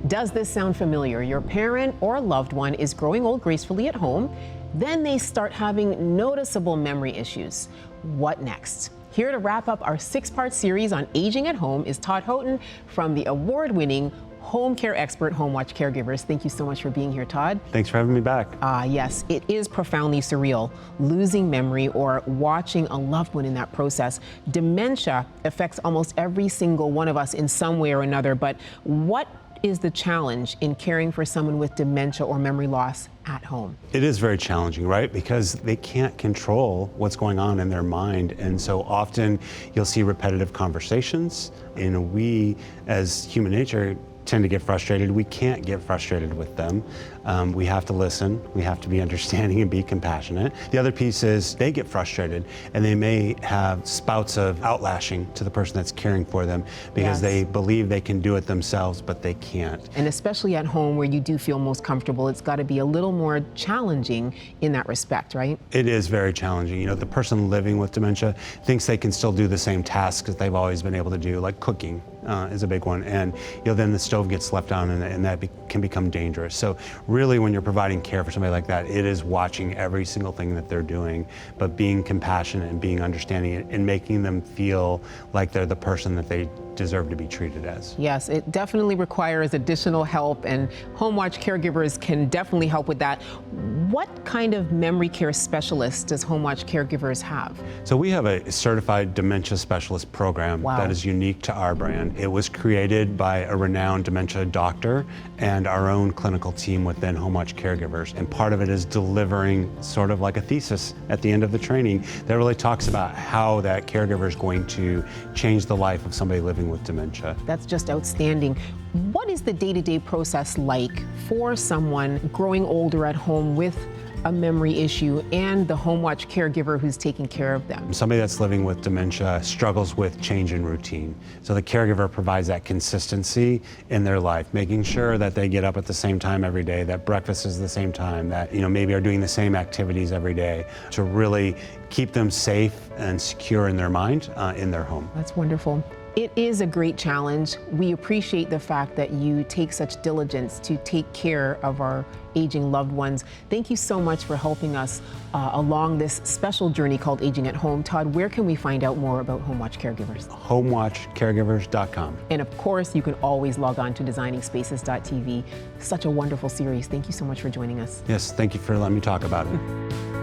Does this sound familiar? Your parent or loved one is growing old gracefully at home, then they start having noticeable memory issues. What next? Here to wrap up our 6-part series on aging at home is Todd Houghton from the award-winning home care expert, Homewatch CareGivers. Thank you so much for being here, Todd. Thanks for having me back. Yes, it is profoundly surreal, losing memory or watching a loved one in that process. Dementia affects almost every single one of us in some way or another, but what is the challenge in caring for someone with dementia or memory loss at home? It is very challenging, right? Because they can't control what's going on in their mind. And so often you'll see repetitive conversations. And we, as human nature, tend to get frustrated. We can't get frustrated with them. We have to listen. We have to be understanding and be compassionate. The other piece is they get frustrated and they may have spouts of outlashing to the person that's caring for them because they believe they can do it themselves, but they can't. And especially at home where you do feel most comfortable, it's got to be a little more challenging in that respect, right? It is very challenging. You know, the person living with dementia thinks they can still do the same tasks that they've always been able to do, like cooking is a big one. And then the stove gets left on and that can become dangerous. So really when you're providing care for somebody like that, it is watching every single thing that they're doing, but being compassionate and being understanding and making them feel like they're the person that they deserve to be treated as. Yes, it definitely requires additional help, and Homewatch CareGivers can definitely help with that. What kind of memory care specialist does Homewatch CareGivers have? So we have a certified dementia specialist program that is unique to our brand. It was created by a renowned dementia doctor and our own clinical team within Homewatch CareGivers. And part of it is delivering sort of like a thesis at the end of the training that really talks about how that caregiver is going to change the life of somebody living with dementia. That's just outstanding. What is the day-to-day process like for someone growing older at home with a memory issue and the Homewatch caregiver who's taking care of them? Somebody that's living with dementia struggles with change in routine. So the caregiver provides that consistency in their life, making sure that they get up at the same time every day, that breakfast is the same time, that maybe are doing the same activities every day to really keep them safe and secure in their mind, in their home. That's wonderful. It is a great challenge. We appreciate the fact that you take such diligence to take care of our aging loved ones. Thank you so much for helping us along this special journey called Aging at Home. Todd, where can we find out more about Homewatch CareGivers? HomewatchCaregivers.com. And of course, you can always log on to designingspaces.tv. Such a wonderful series. Thank you so much for joining us. Yes, thank you for letting me talk about it.